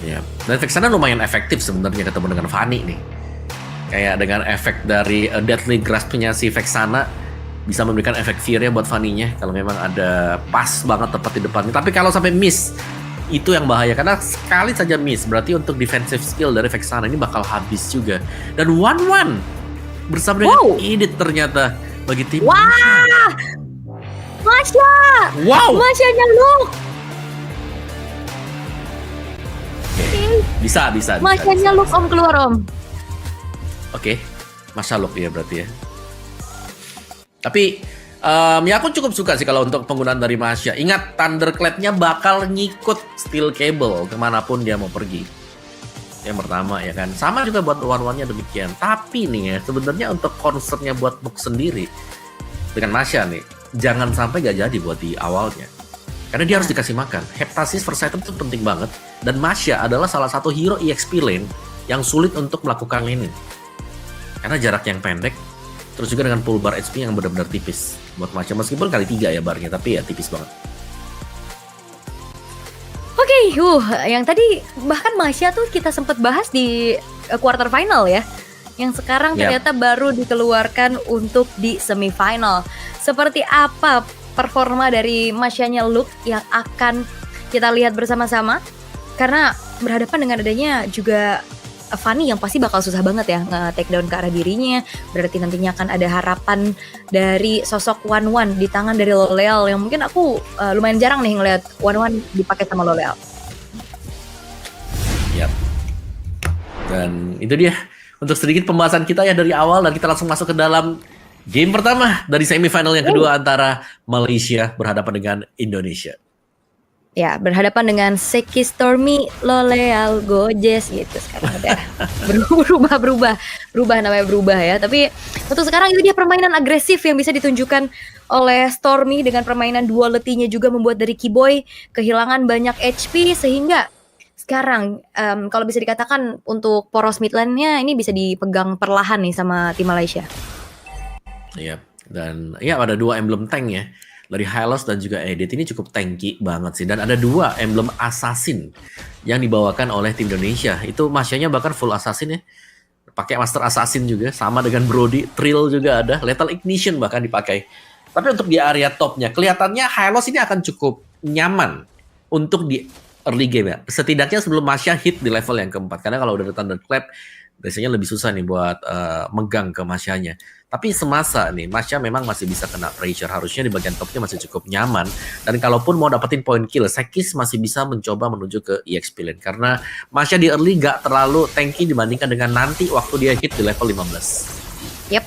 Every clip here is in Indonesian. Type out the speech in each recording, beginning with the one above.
Ya. Dan Vexana lumayan efektif sebenarnya ketemu dengan Fanny nih. Kayak dengan efek dari Deadly Grasp-nya si Vexana bisa memberikan efek fear-nya buat Fanny-nya kalau memang ada pas banget tepat di depannya. Tapi kalau sampai miss, itu yang bahaya karena sekali saja miss berarti untuk defensive skill dari Vexana ini bakal habis juga. Dan 1-1 bersama dengan Edith ternyata bagi tim. Wah, Masya, Masyanya Luke. Bisa. Masyanya Luke Om keluar Om. Oke, Masya Luke ya berarti ya. Tapi ya aku cukup suka sih kalau untuk penggunaan dari Masya. Ingat Thunderclap-nya bakal ngikut Steel Cable kemanapun dia mau pergi. Yang pertama ya kan. Sama juga buat one-one-nya demikian. Tapi nih ya sebenarnya untuk concern-nya buat Book sendiri dengan Masya nih, jangan sampai gak jadi buat di awalnya. Karena dia harus dikasih makan. Heptasis first item itu penting banget. Dan Masya adalah salah satu hero EXP lane yang sulit untuk melakukan ini. Karena jarak yang pendek, terus juga dengan full bar HP yang benar-benar tipis buat Masya. Meskipun kali 3 ya barnya, tapi ya tipis banget. Oke, yang tadi bahkan Masya tuh kita sempat bahas di quarter final ya. Yang sekarang ternyata baru dikeluarkan untuk di semifinal. Seperti apa performa dari Masyanya Luke yang akan kita lihat bersama-sama? Karena berhadapan dengan adanya juga Fanny yang pasti bakal susah banget ya nge-take down ke arah dirinya. Berarti nantinya akan ada harapan dari sosok One di tangan dari Loleal yang mungkin aku lumayan jarang nih ngeliat One dipakai sama Loleal. Yap. Dan itu dia untuk sedikit pembahasan kita ya dari awal, dan kita langsung masuk ke dalam game pertama dari semifinal yang kedua antara Malaysia berhadapan dengan Indonesia. Ya, berhadapan dengan Seki Stormy, Loleal, Gojes gitu sekarang udah berubah namanya berubah ya. Tapi untuk sekarang itu dia permainan agresif yang bisa ditunjukkan oleh Stormy dengan permainan duality-nya juga membuat dari Keyboy kehilangan banyak HP sehingga sekarang kalau bisa dikatakan untuk poros mid lane-nya ini bisa dipegang perlahan nih sama tim Malaysia. Iya, dan ya ada 2 emblem tank ya. Dari Hylos dan juga Edith ini cukup tanky banget sih. Dan ada 2 emblem assassin yang dibawakan oleh tim Indonesia. Itu Masyanya bahkan full assassin ya. Pakai Master Assassin juga. Sama dengan Brody. Trill juga ada. Lethal Ignition bahkan dipakai. Tapi untuk di area topnya, kelihatannya Hylos ini akan cukup nyaman untuk di early game ya. Setidaknya sebelum Masya hit di level yang keempat. Karena kalau udah ada Thunderclap, biasanya lebih susah nih buat megang ke Masyanya. Tapi semasa nih, Masya memang masih bisa kena pressure. Harusnya di bagian topnya masih cukup nyaman. Dan kalaupun mau dapetin point kill, Sekis masih bisa mencoba menuju ke EXP lane. Karena Masya di early gak terlalu tanky dibandingkan dengan nanti waktu dia hit di level 15. Yap,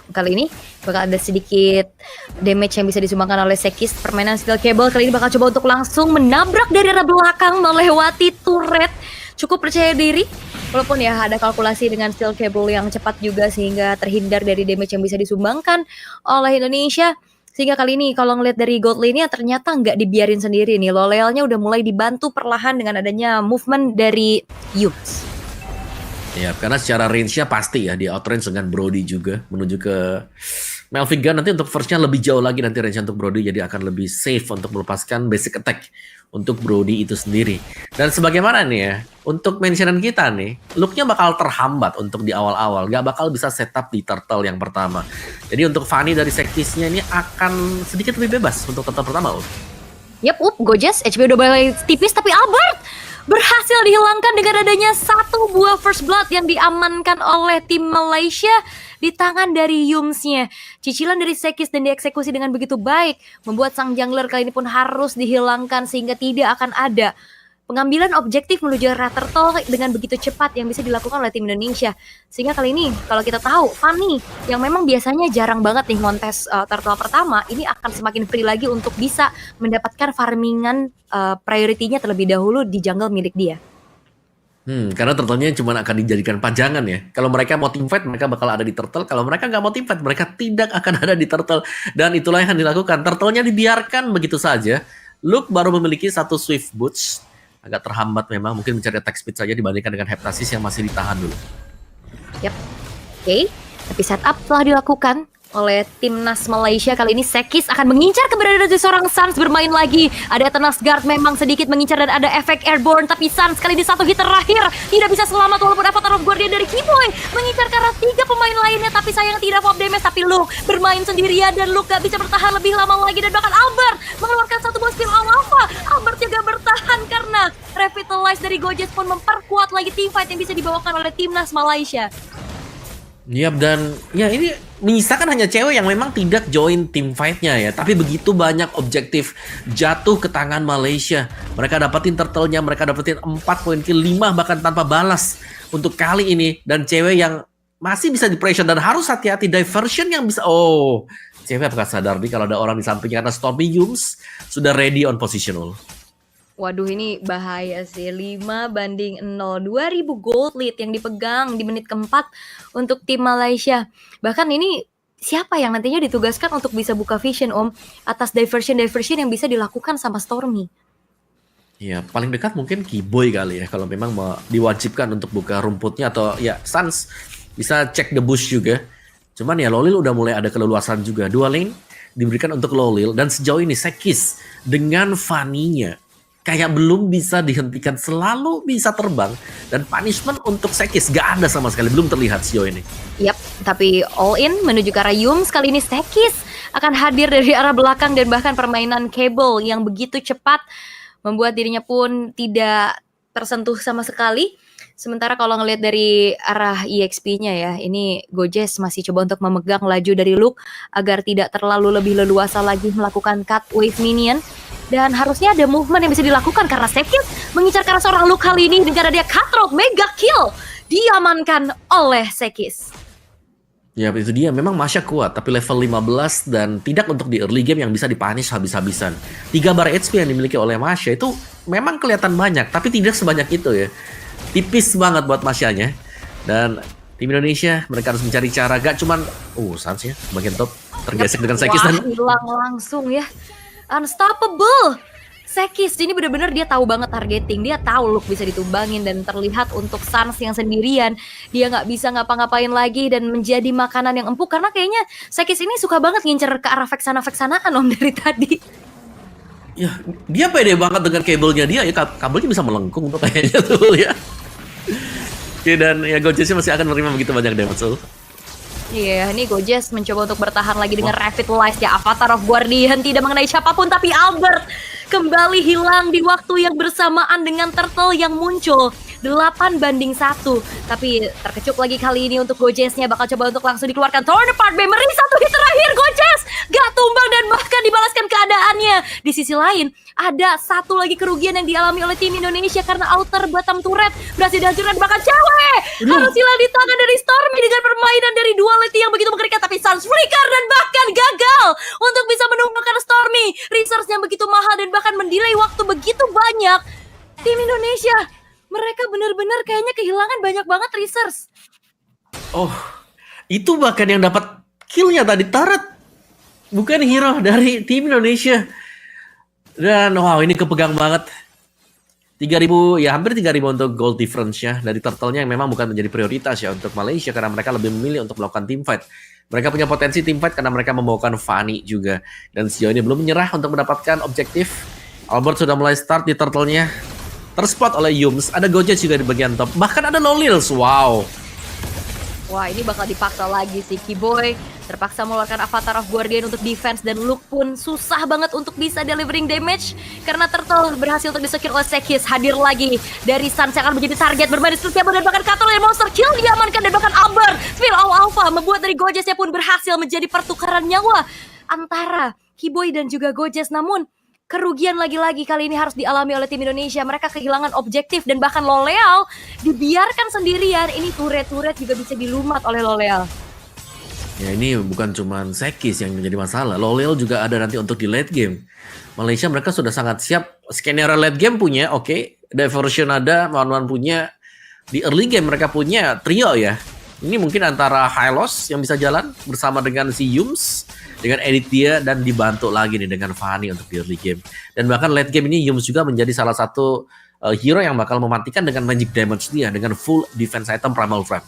kali ini bakal ada sedikit damage yang bisa disumbangkan oleh Sekis. Permainan Steel Cable kali ini bakal coba untuk langsung menabrak dari arah belakang melewati turret. Cukup percaya diri, walaupun ya ada kalkulasi dengan Steel Cable yang cepat juga sehingga terhindar dari damage yang bisa disumbangkan oleh Indonesia. Sehingga kali ini kalau ngeliat dari gold lane-nya ternyata nggak dibiarin sendiri nih. Lolealnya udah mulai dibantu perlahan dengan adanya movement dari Yups. Ya, karena secara range-nya pasti ya di outrange dengan Brody juga menuju ke Melvigan. Nanti untuk first-nya lebih jauh lagi nanti range untuk Brody, jadi akan lebih safe untuk melepaskan basic attack untuk Brody itu sendiri. Dan sebagaimana nih ya, untuk mentionan kita nih, look-nya bakal terhambat untuk di awal-awal, gak bakal bisa setup di turtle yang pertama. Jadi untuk Fanny dari Sekisnya ini akan sedikit lebih bebas untuk turtle pertama. Yap, Gojes, HP udah mulai tipis, tapi Albert berhasil dihilangkan dengan adanya 1 buah first blood yang diamankan oleh tim Malaysia di tangan dari Yums-nya. Cicilan dari Sekis dan dieksekusi dengan begitu baik membuat sang jungler kali ini pun harus dihilangkan sehingga tidak akan ada pengambilan objektif menuju arah turtle dengan begitu cepat yang bisa dilakukan oleh tim Indonesia. Sehingga kali ini kalau kita tahu Fanny yang memang biasanya jarang banget nih ngontes turtle pertama, ini akan semakin free lagi untuk bisa mendapatkan farmingan priority-nya terlebih dahulu di jungle milik dia. Karena turtle-nya cuma akan dijadikan pajangan ya. Kalau mereka mau teamfight, mereka bakal ada di turtle. Kalau mereka nggak mau teamfight, mereka tidak akan ada di turtle. Dan itulah yang dilakukan. Turtle-nya dibiarkan begitu saja. Luke baru memiliki 1 Swift Boots. Agak terhambat memang, mungkin mencari attack speed saja dibandingkan dengan Heptasis yang masih ditahan dulu. Yap, oke. Tapi setup telah dilakukan oleh timnas Malaysia. Kali ini Sekis akan mengincar keberadaan dari seorang Suns bermain lagi. Ada Tenas Guard memang sedikit mengincar dan ada efek airborne, tapi Suns kali ini satu hit terakhir tidak bisa selamat walaupun Avatar of Guardian dari Keyboy mengincar ke arah 3 pemain lainnya, tapi sayang tidak pop damage. Tapi Luke bermain sendirian dan Luke gak bisa bertahan lebih lama lagi, dan bahkan Albert mengeluarkan satu buah spill alpha. Albert juga bertahan karena Revitalize dari Gojes pun memperkuat lagi teamfight yang bisa dibawakan oleh timnas Malaysia. Yap, dan ya ini menyisakan hanya cewek yang memang tidak join tim fight-nya ya. Tapi begitu banyak objektif jatuh ke tangan Malaysia. Mereka dapetin turtle-nya, mereka dapetin 4 poin kill, 5 bahkan tanpa balas untuk kali ini. Dan cewek yang masih bisa di pressure dan harus hati-hati diversion yang bisa. Oh, cewek apakah sadar nih kalau ada orang di sampingnya, karena Stormy Yums sudah ready on positional. Waduh, ini bahaya sih. 5-0, 2000 gold lead yang dipegang di menit keempat untuk tim Malaysia. Bahkan ini siapa yang nantinya ditugaskan untuk bisa buka vision, Om, atas diversion yang bisa dilakukan sama Stormy? Ya, paling dekat mungkin Keyboy kali ya, kalau memang mau diwajibkan untuk buka rumputnya, atau ya Suns bisa cek the bush juga. Cuman ya Lolil udah mulai ada keleluasan juga. 2 lane diberikan untuk Lolil, dan sejauh ini Sekis dengan Fanny-nya kayak belum bisa dihentikan, selalu bisa terbang, dan punishment untuk Sekis gak ada sama sekali, belum terlihat sejauh ini. Yap, tapi all in menuju ke arah Yums. Kali ini Sekis akan hadir dari arah belakang, dan bahkan permainan Cable yang begitu cepat membuat dirinya pun tidak tersentuh sama sekali. Sementara kalau ngelihat dari arah EXP-nya ya, ini Gojes masih coba untuk memegang laju dari Luke agar tidak terlalu lebih leluasa lagi melakukan cut wave minion. Dan harusnya ada movement yang bisa dilakukan karena Sekis mengincar ke arah seorang Luke kali ini dengan dia cutthroat mega kill diamankan oleh Sekis. Ya itu dia, memang Masya kuat, tapi level 15 dan tidak untuk di early game yang bisa dipunish habis-habisan. 3 bar HP yang dimiliki oleh Masya itu memang kelihatan banyak, tapi tidak sebanyak itu ya. Tipis banget buat Masyanya. Dan tim Indonesia, mereka harus mencari cara, gak cuman Suns ya, bagian top, tergesek dengan Sekis. Wah, Dan hilang langsung ya. Unstoppable. Sekis ini benar-benar dia tahu banget targeting. Dia tahu Luke bisa ditumbangin, dan terlihat untuk Suns yang sendirian dia nggak bisa ngapa-ngapain lagi dan menjadi makanan yang empuk, karena kayaknya Sekis ini suka banget ngincer ke arah Vexana-Vexanaan, Om, dari tadi. ya, dia pede banget dengan kabelnya dia ya, kabelnya bisa melengkung tuh kayaknya tuh ya. Oke, dan ya Gojesnya masih akan menerima begitu banyak damage tuh. Iya, ini Gojes mencoba untuk bertahan lagi dengan Revitalize ya. Avatar of Guardian tidak mengenai siapapun, tapi Albert kembali hilang di waktu yang bersamaan dengan Turtle yang muncul. 8-1, tapi terkecup lagi kali ini untuk Gojesnya. Bakal coba untuk langsung dikeluarkan Torn Apart Memory, satu hit terakhir. Gojes gak tumbang dan bahkan dibalaskan keadaannya. Di sisi lain, ada satu lagi kerugian yang dialami oleh tim Indonesia karena outer bottom turret berhasil dihancurkan. Bahkan cewek harus hilang di tangan dari Stormy dengan permainan dari duality yang begitu mengerikan, tapi Suns flicker dan bahkan gagal untuk bisa menumbangkan Stormy. Resource yang begitu mahal dan bahkan mendelay waktu begitu banyak. Tim Indonesia, mereka benar-benar kayaknya kehilangan banyak banget resource. Oh, itu bahkan yang dapat killnya tadi turret, bukan hero dari tim Indonesia. Dan wow, ini kepegang banget. 3.000 ya, hampir 3.000 untuk gold difference-nya dari turtle-nya, yang memang bukan menjadi prioritas ya untuk Malaysia, karena mereka lebih memilih untuk melakukan team fight. Mereka punya potensi team fight karena mereka membawakan Fanny juga, dan sejauh ini belum menyerah untuk mendapatkan objektif. Albert sudah mulai start di turtle-nya, terspot oleh Yums. Ada Gojes juga di bagian top, bahkan ada Lolils. Wow. Wah, ini bakal dipaksa lagi sih. Keyboy terpaksa mengeluarkan Avatar of Guardian untuk defense, dan Luke pun susah banget untuk bisa delivering damage karena Turtle berhasil untuk disecure oleh Sekis. Hadir lagi dari Suns yang akan menjadi target bermain seperti apa, dan bahkan Kato dan Monster Kill diamankan, dan bahkan Albert Spill Alpha membuat dari Gojesnya pun berhasil menjadi pertukaran nyawa antara Keyboy dan juga Gojes. Namun kerugian lagi-lagi kali ini harus dialami oleh tim Indonesia. Mereka kehilangan objektif, dan bahkan Loleal dibiarkan sendirian. Ini turret-turret juga bisa dilumat oleh Loleal. Ya ini bukan cuma Sekis yang menjadi masalah, Lolil juga ada nanti untuk di late game. Malaysia mereka sudah sangat siap, skenario late game punya, oke. Diversion ada, Wan punya. Di early game mereka punya trio ya. Ini mungkin antara Hylos yang bisa jalan bersama dengan si Yums, dengan Edithia, dan dibantu lagi nih dengan Fanny untuk di early game. Dan bahkan late game ini Yums juga menjadi salah satu hero yang bakal mematikan dengan magic damage dia, dengan full defense item Primal Wrap.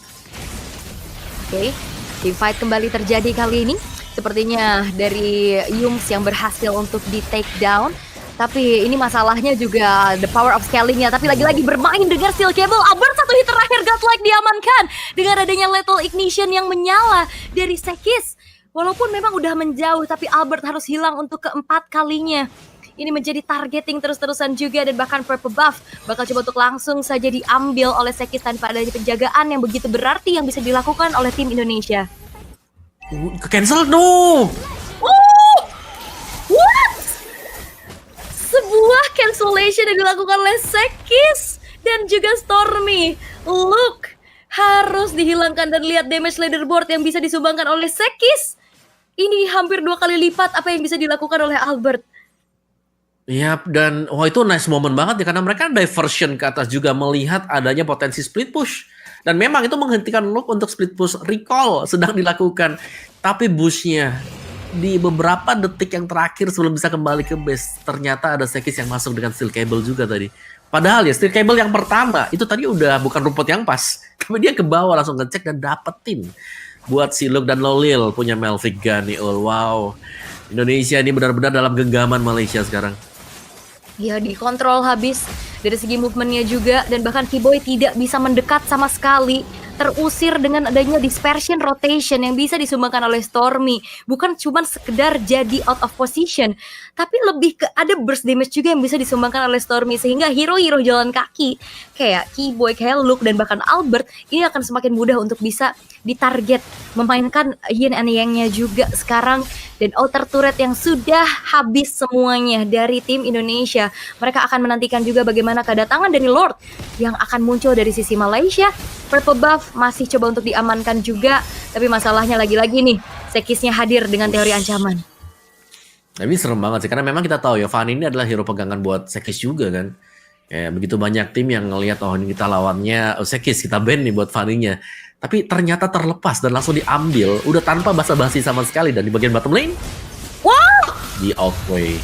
Oke. Team fight kembali terjadi kali ini. Sepertinya dari Yums yang berhasil untuk di take down. Tapi ini masalahnya juga the power of scalingnya. Tapi lagi-lagi bermain dengan steel cable. Albert satu hit terakhir godlike diamankan. Dengan adanya lethal ignition yang menyala dari Sekis. Walaupun memang udah menjauh, tapi Albert harus hilang untuk keempat kalinya. Ini menjadi targeting terus-terusan juga, dan bahkan purple buff bakal coba untuk langsung saja diambil oleh Sekis tanpa adanya penjagaan yang begitu berarti yang bisa dilakukan oleh tim Indonesia. Ke-cancel no! Oh! What? Sebuah cancellation yang dilakukan oleh Sekis dan juga Stormy. Look, harus dihilangkan, dan lihat damage leaderboard yang bisa disumbangkan oleh Sekis. Ini hampir 2 kali lipat apa yang bisa dilakukan oleh Albert. Yap, dan itu nice moment banget ya, karena mereka diversion ke atas juga melihat adanya potensi split push. Dan memang itu menghentikan Luke untuk split push recall sedang dilakukan. Tapi bushnya di beberapa detik yang terakhir sebelum bisa kembali ke base, ternyata ada Sekis yang masuk dengan steel cable juga tadi. Padahal ya steel cable yang pertama itu tadi udah bukan rumput yang pas, tapi dia ke bawah langsung ngecek dan dapetin buat si Luke dan Lolil punya Melvic Gun nih. Wow, Indonesia ini benar-benar dalam genggaman Malaysia sekarang. Ya, dikontrol habis dari segi movementnya juga, dan bahkan Keyboy tidak bisa mendekat sama sekali. Terusir dengan adanya dispersion rotation yang bisa disumbangkan oleh Stormy. Bukan cuma sekedar jadi out of position, tapi lebih ke ada burst damage juga yang bisa disumbangkan oleh Stormy. Sehingga hero-hero jalan kaki kayak Keyboy, kayak Luke, dan bahkan Albert ini akan semakin mudah untuk bisa ditarget. Memainkan yin and yang-nya juga sekarang. Dan outer turret yang sudah habis semuanya dari tim Indonesia. Mereka akan menantikan juga bagaimana kedatangan dari Lord yang akan muncul dari sisi Malaysia. Purple buff masih coba untuk diamankan juga, tapi masalahnya lagi-lagi nih, Sekisnya hadir dengan teori ancaman. Tapi serem banget sih, karena memang kita tahu ya, Fanny ini adalah hero pegangan buat Sekis juga kan. Kayak begitu banyak tim yang ngelihat, oh ini kita lawannya Sekis, kita ban nih buat Fanny-nya. Tapi ternyata terlepas dan langsung diambil, udah tanpa basa-basi sama sekali. Dan di bagian bottom lane, Wow! di outplay.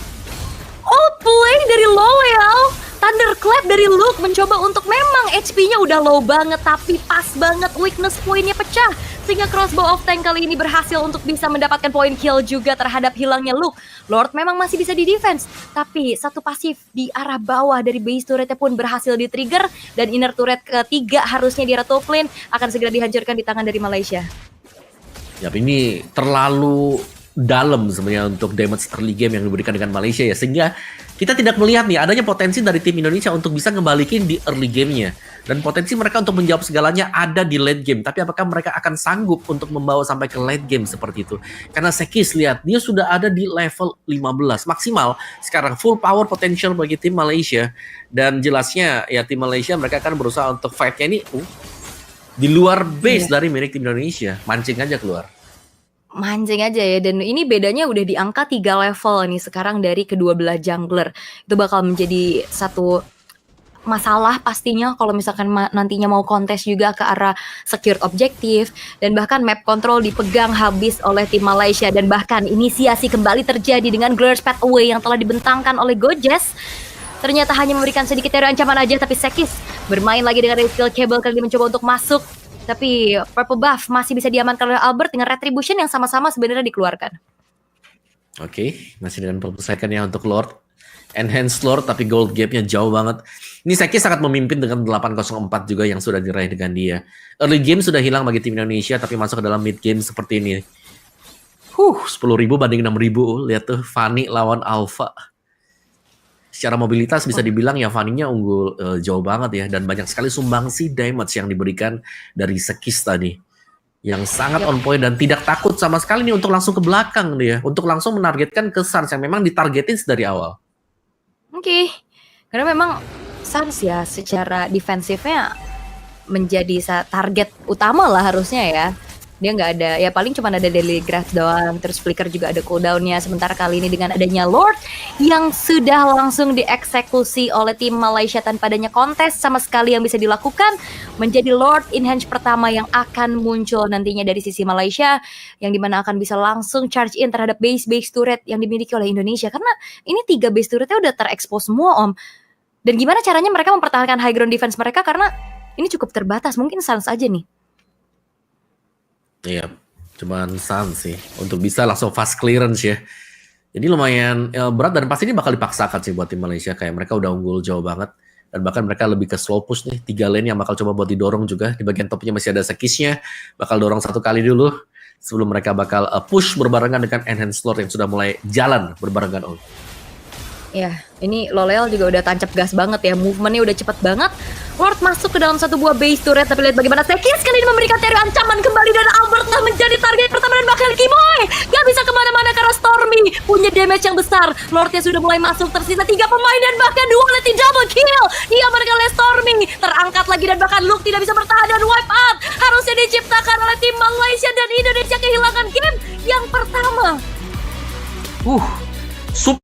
Outplay dari Loyal. Thunderclap dari Luke mencoba untuk, memang HP-nya udah low banget, tapi pas banget weakness point-nya pecah. Sehingga crossbow of tank kali ini berhasil untuk bisa mendapatkan point kill juga terhadap hilangnya Luke. Lord memang masih bisa di defense, tapi satu pasif di arah bawah dari base turretnya pun berhasil di trigger. Dan inner turret ketiga harusnya di arah top lane akan segera dihancurkan di tangan dari Malaysia. Ya ini terlalu dalam sebenarnya untuk damage early game yang diberikan dengan Malaysia ya, sehingga kita tidak melihat nih adanya potensi dari tim Indonesia untuk bisa ngebalikin di early game-nya, dan potensi mereka untuk menjawab segalanya ada di late game. Tapi apakah mereka akan sanggup untuk membawa sampai ke late game seperti itu? Karena Sekis lihat dia sudah ada di level 15 maksimal sekarang, full power potential bagi tim Malaysia. Dan jelasnya ya tim Malaysia mereka akan berusaha untuk fight-nya ini di luar base dari milik tim Indonesia, mancing aja keluar. Mancing aja ya, dan ini bedanya udah di angka 3 level nih sekarang dari kedua belah jungler. Itu bakal menjadi satu masalah pastinya kalau misalkan nantinya mau kontes juga ke arah secured objektif, dan bahkan map control dipegang habis oleh tim Malaysia. Dan bahkan inisiasi kembali terjadi dengan Glorious Pathway yang telah dibentangkan oleh Gojes. Ternyata hanya memberikan sedikit teori ancaman aja, tapi Sekis bermain lagi dengan skill cable kali ini mencoba untuk masuk. Tapi purple buff masih bisa diamankan oleh Albert dengan retribution yang sama-sama sebenarnya dikeluarkan. Oke, masih dengan purple second ya untuk Lord. Enhanced Lord, tapi gold gap-nya jauh banget. Ini Sekis sangat memimpin dengan 804 juga yang sudah diraih dengan dia. Early game sudah hilang bagi tim Indonesia, tapi masuk ke dalam mid game seperti ini. 10.000 banding 6.000. Lihat tuh, Fanny lawan Alpha. Secara mobilitas bisa dibilang ya Fanny-nya unggul jauh banget ya, dan banyak sekali sumbangsi damage yang diberikan dari Sekis tadi yang sangat on point dan tidak takut sama sekali nih untuk langsung ke belakang dia, untuk langsung menargetkan ke Suns yang memang ditargetin dari awal. Oke. Karena memang Suns ya secara defensifnya menjadi target utama lah harusnya ya. Dia nggak ada, ya paling cuma ada daily graph doang, terus flicker juga ada cooldownnya. Sementara kali ini dengan adanya Lord yang sudah langsung dieksekusi oleh tim Malaysia tanpa adanya kontes sama sekali yang bisa dilakukan, menjadi Lord enhance pertama yang akan muncul nantinya dari sisi Malaysia, yang dimana akan bisa langsung charge in terhadap base turret yang dimiliki oleh Indonesia. Karena ini 3 base turretnya udah terekspos semua Om. Dan gimana caranya mereka mempertahankan high ground defense mereka, karena ini cukup terbatas. Mungkin Suns aja nih. Iya, cuman Sun sih untuk bisa langsung fast clearance ya. Jadi lumayan berat dan pasti ini bakal dipaksakan sih buat tim Malaysia, kayak mereka udah unggul jauh banget dan bahkan mereka lebih ke slow push nih, 3 lane yang bakal coba buat didorong juga. Di bagian topnya masih ada Sekisnya, bakal dorong 1 kali dulu sebelum mereka bakal push berbarengan dengan Enhanced Lord yang sudah mulai jalan berbarengan. Ya, ini Loleal juga udah tancap gas banget ya, movementnya udah cepet banget. Lord masuk ke dalam satu buah base turret, tapi lihat bagaimana Sekis kali ini memberikan teori ancaman kembali dan Albert lah menjadi target pertama dan bahkan Kimoy gak bisa kemana-mana karena Stormy punya damage yang besar. Lordnya sudah mulai masuk, tersisa 3 pemain dan bahkan Duality double kill diamankan oleh Stormy. Terangkat lagi dan bahkan Luke tidak bisa bertahan dan wipe out harusnya diciptakan oleh tim Malaysia dan Indonesia kehilangan game yang pertama. Super